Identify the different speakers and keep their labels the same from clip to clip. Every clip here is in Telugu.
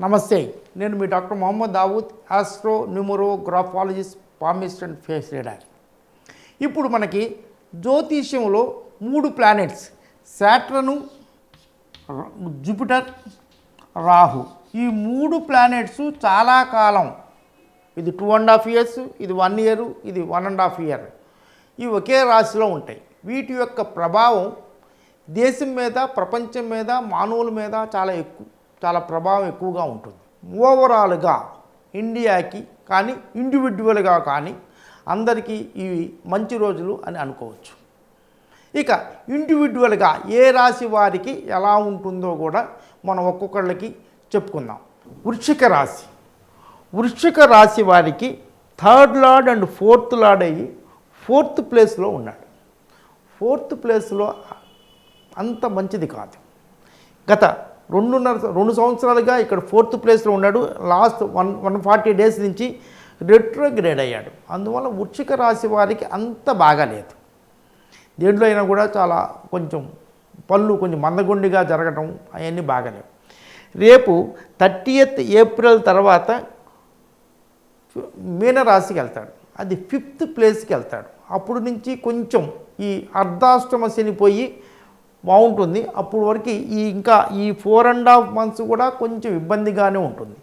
Speaker 1: నమస్తే, నేను మీ doctor Mohammed Dawood, astro numerographologist, palmist and face reader. ఇప్పుడు మనకి జ్యోతిష్యంలో 3 ప్లానెట్స్ శాటర్న్, జూపిటర్, రాహు, ఈ 3 ప్లానెట్స్ చాలా కాలం, ఇది 2.5 years, ఇది 1 year, ఇది 1.5 year, ఇవి ఒకే రాశిలో ఉంటాయి. వీటి యొక్క ప్రభావం దేశం మీద, ప్రపంచం మీద, మానవుల మీద చాలా ప్రభావం ఎక్కువగా ఉంటుంది. ఓవరాల్గా ఇండియాకి కానీ ఇండివిజువల్గా కానీ అందరికీ ఇవి మంచి రోజులు అని అనుకోవచ్చు. ఇక ఇండివిజువల్గా ఏ రాశి వారికి ఎలా ఉంటుందో కూడా మనం ఒక్కొక్కళ్ళకి చెప్పుకుందాం. వృశ్చిక రాశి వారికి 3rd lord and 4th lord అయ్యి 4th ప్లేస్లో ఉన్నాడు. 4th ప్లేస్లో అంత మంచిది కాదు. గత 2 సంవత్సరాలుగా ఇక్కడ 4th ప్లేస్లో ఉన్నాడు. లాస్ట్ 140 days నుంచి రెట్రోగ్రేడ్ అయ్యాడు. అందువల్ల వృశ్చిక రాశి వారికి అంత బాగాలేదు. దేంట్లో అయినా కూడా చాలా పళ్ళు కొంచెం మందగుండిగా జరగటం అవన్నీ బాగాలేవు. రేపు 30th April తర్వాత మీనరాశికి వెళ్తాడు. అది 5th ప్లేస్కి వెళ్తాడు. అప్పుడు నుంచి కొంచెం ఈ అర్ధాష్టమ శని పోయి బాగుంటుంది. అప్పుడు వరకు ఈ 4.5 months కూడా కొంచెం ఇబ్బందిగానే ఉంటుంది.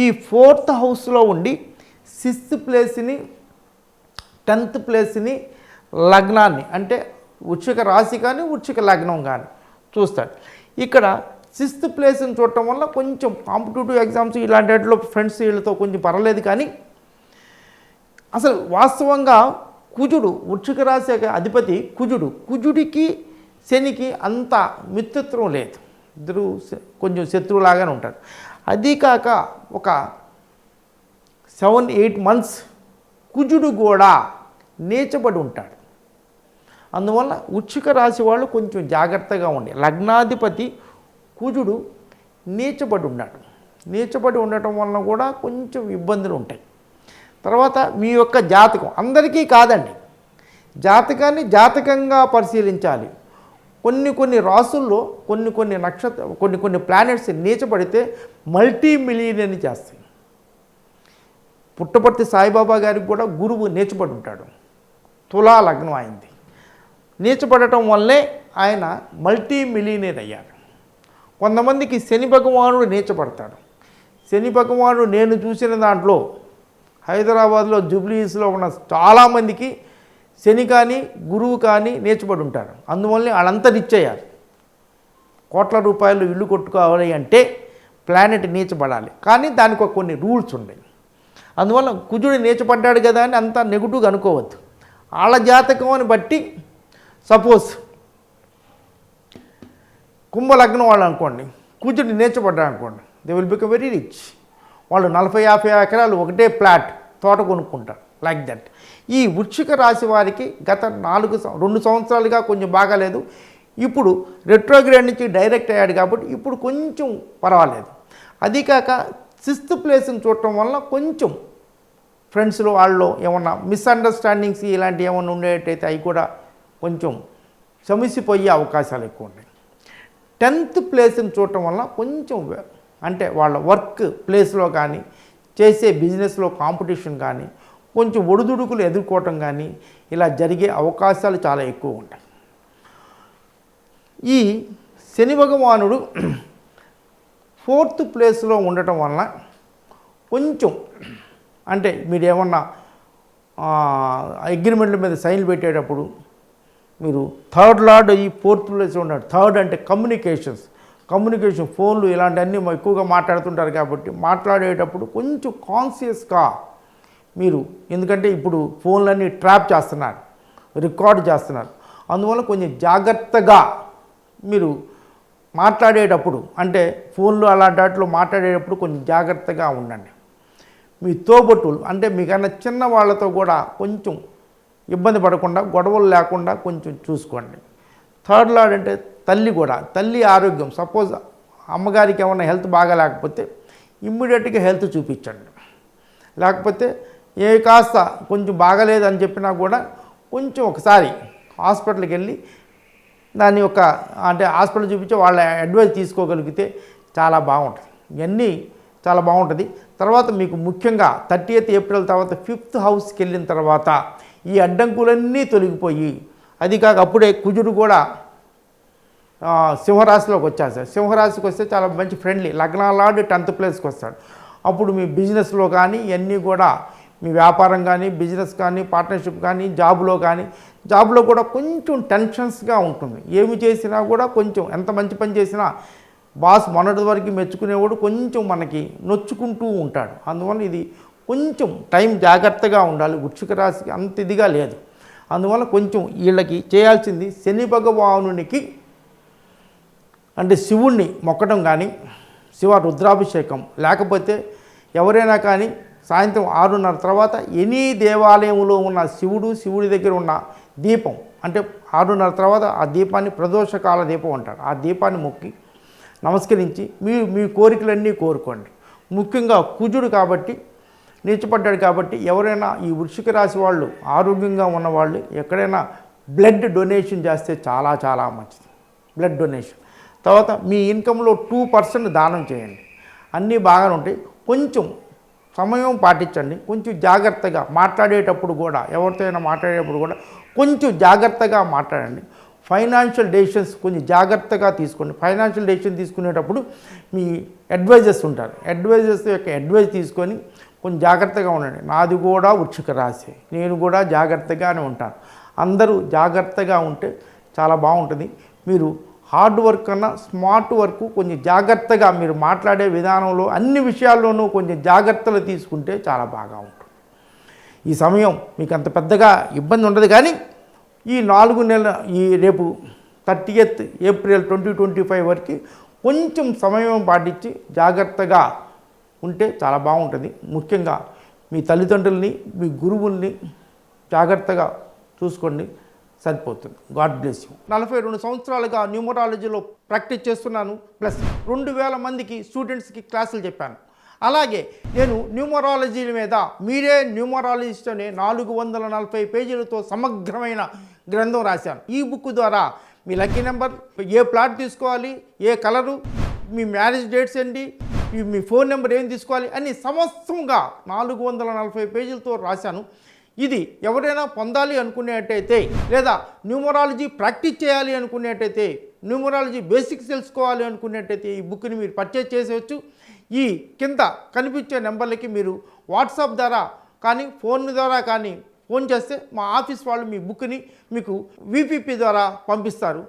Speaker 1: ఈ 4th హౌస్లో ఉండి 6th ప్లేస్ని, 10th ప్లేస్ని, లగ్నాన్ని అంటే వృశ్చిక రాశి కానీ వృశ్చిక లగ్నం కానీ చూస్తాడు. ఇక్కడ 6th ప్లేస్ని చూడటం వల్ల కొంచెం కాంపిటేటివ్ ఎగ్జామ్స్ ఇలాంటి వాటిలో ఫ్రెండ్స్ వీళ్ళతో కొంచెం పర్వాలేదు. కానీ అసలు వాస్తవంగా కుజుడు, వృశ్చిక రాశి అధిపతి కుజుడికి శనికి అంత మిత్రత్వం లేదు. ఇద్దరు కొంచెం శత్రువులాగానే ఉంటారు. అది కాక ఒక 7-8 months కుజుడు కూడా నీచబడి ఉంటాడు. అందువల్ల వృశ్చిక రాశి వాళ్ళు కొంచెం జాగ్రత్తగా ఉండి, లగ్నాధిపతి కుజుడు నీచబడి ఉన్నాడు. నీచబడి ఉండటం వలన కూడా కొంచెం ఇబ్బందులు ఉంటాయి. తర్వాత మీ యొక్క జాతకం అందరికీ కాదండి, జాతకాన్ని జాతకంగా పరిశీలించాలి. కొన్ని రాసుల్లో కొన్ని ప్లానెట్స్ నీచబడితే మల్టీ మిలియనర్ని చేస్తాయి. పుట్టపర్తి సాయిబాబా గారికి కూడా గురువు నీచబడి ఉంటాడు. తులా లగ్నం అయింది. నీచబడటం వల్లే ఆయన మల్టీ మిలియనర్ అయ్యారు. కొంతమందికి శని భగవానుడు నీచబడతాడు. శని భగవానుడు నేను చూసిన దాంట్లో హైదరాబాద్లో జూబ్లీహిల్స్లో ఉన్న చాలామందికి శని కానీ గురువు కానీ నీచబడి ఉంటారు. అందువల్లే వాళ్ళంతా రిచ్ అయ్యారు. కోట్ల రూపాయలు ఇల్లు కొట్టుకోవాలి అంటే ప్లానెట్ నీచబడాలి. కానీ దానికి కొన్ని రూల్స్ ఉన్నాయి. అందువల్ల కుజుడు నీచపడ్డాడు కదా అని అంతా నెగిటివ్గా అనుకోవద్దు. వాళ్ళ జాతకం బట్టి సపోజ్ కుంభలగ్నం వాళ్ళు అనుకోండి, కుజుడు నీచపడ్డాడు అనుకోండి, they will become very rich. వాళ్ళు 40-50 ఎకరాలు ఒకటే ఫ్లాట్ తోట కొనుక్కుంటారు. Like that. ఈ వృశ్చిక రాశి వారికి గత 2 సంవత్సరాలుగా కొంచెం బాగాలేదు. ఇప్పుడు రెట్రోగ్రేడ్ నుంచి డైరెక్ట్ అయ్యాడు కాబట్టి ఇప్పుడు కొంచెం పర్వాలేదు. అది కాక 6th ప్లేస్ని చూడటం వల్ల కొంచెం ఫ్రెండ్స్లో వాళ్ళు ఏమన్నా మిస్అండర్స్టాండింగ్స్ ఇలాంటివి ఏమన్నా ఉండేటైతే అవి కూడా కొంచెం సమసిపోయే అవకాశాలు ఎక్కువ ఉన్నాయి. 10th ప్లేస్ని చూడటం వల్ల కొంచెం అంటే వాళ్ళ వర్క్ ప్లేస్లో కానీ చేసే బిజినెస్లో కాంపిటీషన్ కానీ కొంచెం ఒడిదుడుకులు ఎదుర్కోవటం కానీ ఇలా జరిగే అవకాశాలు చాలా ఎక్కువ ఉంటాయి. ఈ శని భగవానుడు 4th ప్లేస్లో ఉండటం వలన కొంచెం అంటే మీరు ఏమన్నా అగ్రిమెంట్ల మీద సైన్లు పెట్టేటప్పుడు మీరు 3rd లార్డ్ ఈ 4th ప్లేస్లో ఉన్నాడు. 3rd అంటే కమ్యూనికేషన్ ఫోన్లు ఇలాంటివన్నీ ఎక్కువగా మాట్లాడుతుంటారు కాబట్టి మాట్లాడేటప్పుడు కొంచెం కాన్షియస్గా మీరు, ఎందుకంటే ఇప్పుడు ఫోన్లన్నీ ట్రాప్ చేస్తున్నారు, రికార్డ్ చేస్తున్నారు. అందువల్ల కొంచెం జాగ్రత్తగా మీరు మాట్లాడేటప్పుడు, అంటే ఫోన్లు అలాంటి వాటిలో మాట్లాడేటప్పుడు కొంచెం జాగ్రత్తగా ఉండండి. మీ తోబట్టులు అంటే మీకన్నా చిన్న వాళ్ళతో కూడా కొంచెం ఇబ్బంది పడకుండా, గొడవలు లేకుండా కొంచెం చూసుకోండి. 3rd లార్డ్ అంటే తల్లి ఆరోగ్యం. సపోజ్ అమ్మగారికి ఏమన్నా హెల్త్ బాగా లేకపోతే ఇమ్మీడియట్గా హెల్త్ చూపించండి. లేకపోతే కాస్త కొంచెం బాగలేదని చెప్పినా కూడా కొంచెం ఒకసారి హాస్పిటల్కి వెళ్ళి దాని యొక్క అంటే హాస్పిటల్ చూపించి వాళ్ళ అడ్వైస్ తీసుకోగలిగితే చాలా బాగుంటుంది. ఇవన్నీ చాలా బాగుంటుంది. తర్వాత మీకు ముఖ్యంగా 30th ఏప్రిల్ తర్వాత 5th హౌస్కి వెళ్ళిన తర్వాత ఈ అడ్డంకులన్నీ తొలగిపోయి, అది కాక అప్పుడే కుజుడు కూడా సింహరాశిలోకి వచ్చాడు సార్. సింహరాశికి వస్తే చాలా మంచి ఫ్రెండ్లీ, లగ్నాలాడి 10th ప్లేస్కి వస్తాడు. అప్పుడు మీ బిజినెస్లో కానీ ఇవన్నీ కూడా, మీ వ్యాపారం కానీ, బిజినెస్ కానీ, పార్ట్నర్షిప్ కానీ, జాబ్లో కూడా కొంచెం టెన్షన్స్గా ఉంటుంది. ఏమి చేసినా కూడా కొంచెం, ఎంత మంచి పని చేసినా బాస్ మొన్నటి వరకు మెచ్చుకునేవాడు కొంచెం మనకి నొచ్చుకుంటూ ఉంటాడు. అందువల్ల ఇది కొంచెం టైం జాగ్రత్తగా ఉండాలి. వృశ్చిక రాశికి అంత ఇదిగా లేదు. అందువల్ల కొంచెం వీళ్ళకి చేయాల్సింది శని భగవానునికి అంటే శివుణ్ణి మొక్కడం కానీ, శివ రుద్రాభిషేకం, లేకపోతే ఎవరైనా కానీ సాయంత్రం 6:30 తర్వాత ఎనీ దేవాలయంలో ఉన్న శివుడి దగ్గర ఉన్న దీపం, అంటే 6:30 తర్వాత ఆ దీపాన్ని ప్రదోషకాల దీపం అంటారు, ఆ దీపాన్ని మొక్కి నమస్కరించి మీ కోరికలన్నీ కోరుకోండి. ముఖ్యంగా కుజుడు కాబట్టి, నీచపడ్డాడు కాబట్టి, ఎవరైనా ఈ వృశ్చిక రాశి వాళ్ళు ఆరోగ్యంగా ఉన్నవాళ్ళు ఎక్కడైనా బ్లడ్ డొనేషన్ చేస్తే చాలా చాలా మంచిది. బ్లడ్ డొనేషన్ తర్వాత మీ ఇన్కంలో 2% దానం చేయండి. అన్నీ బాగానే ఉంటాయి. కొంచెం సమయం పాటించండి. కొంచెం జాగ్రత్తగా మాట్లాడేటప్పుడు కూడా, ఎవరితో అయినా మాట్లాడేటప్పుడు కూడా కొంచెం జాగ్రత్తగా మాట్లాడండి. ఫైనాన్షియల్ డెసిషన్స్ కొంచెం జాగ్రత్తగా తీసుకోండి. ఫైనాన్షియల్ డెసిషన్ తీసుకునేటప్పుడు మీ అడ్వైజర్స్ ఉంటారు, అడ్వైజర్స్ యొక్క అడ్వైజ్ తీసుకొని కొంచెం జాగ్రత్తగా ఉండండి. నాది కూడా వృశ్చిక రాశి, నేను కూడా జాగ్రత్తగానే ఉంటాను. అందరూ జాగ్రత్తగా ఉంటే చాలా బాగుంటుంది. మీరు హార్డ్ వర్క్ కన్నా స్మార్ట్ వర్క్ కొంచెం జాగ్రత్తగా, మీరు మాట్లాడే విధానంలో అన్ని విషయాల్లోనూ కొంచెం జాగ్రత్తలు తీసుకుంటే చాలా బాగా ఉంటుంది. ఈ సమయం మీకు అంత పెద్దగా ఇబ్బంది ఉండదు. కానీ ఈ 4 నెలల, ఈ రేపు 30th ఏప్రిల్ 2025 వరకు కొంచెం సమయం పాటించి జాగ్రత్తగా ఉంటే చాలా బాగుంటుంది. ముఖ్యంగా మీ తల్లిదండ్రుల్ని, మీ గురువుల్ని జాగ్రత్తగా చూసుకోండి, సరిపోతుంది. God bless you. 42 సంవత్సరాలుగా న్యూమరాలజీలో ప్రాక్టీస్ చేస్తున్నాను. ప్లస్ 2000 మందికి స్టూడెంట్స్కి క్లాసులు చెప్పాను. అలాగే నేను న్యూమరాలజీ మీద మీరే న్యూమరాలజిస్ట్ అనే 440 పేజీలతో సమగ్రమైన గ్రంథం రాశాను. ఈ బుక్ ద్వారా మీ లక్కీ నెంబర్, ఏ ప్లాట్ తీసుకోవాలి, ఏ కలరు, మీ మ్యారేజ్ డేట్స్ ఏంటి, మీ ఫోన్ నెంబర్ ఏం తీసుకోవాలి అని సమస్తంగా 440 పేజీలతో రాశాను. ఇది ఎవరైనా పొందాలి అనుకునేటైతే, లేదా న్యూమరాలజీ ప్రాక్టీస్ చేయాలి అనుకునేటైతే, న్యూమరాలజీ బేసిక్స్ తెలుసుకోవాలి అనుకునేటైతే ఈ బుక్ని మీరు పర్చేజ్ చేసేయచ్చు. ఈ కింద కనిపించే నెంబర్లకి మీరు వాట్సాప్ ద్వారా కానీ, ఫోన్ ద్వారా కానీ ఫోన్ చేస్తే మా ఆఫీస్ వాళ్ళు మీ బుక్ని మీకు VPP ద్వారా పంపిస్తారు.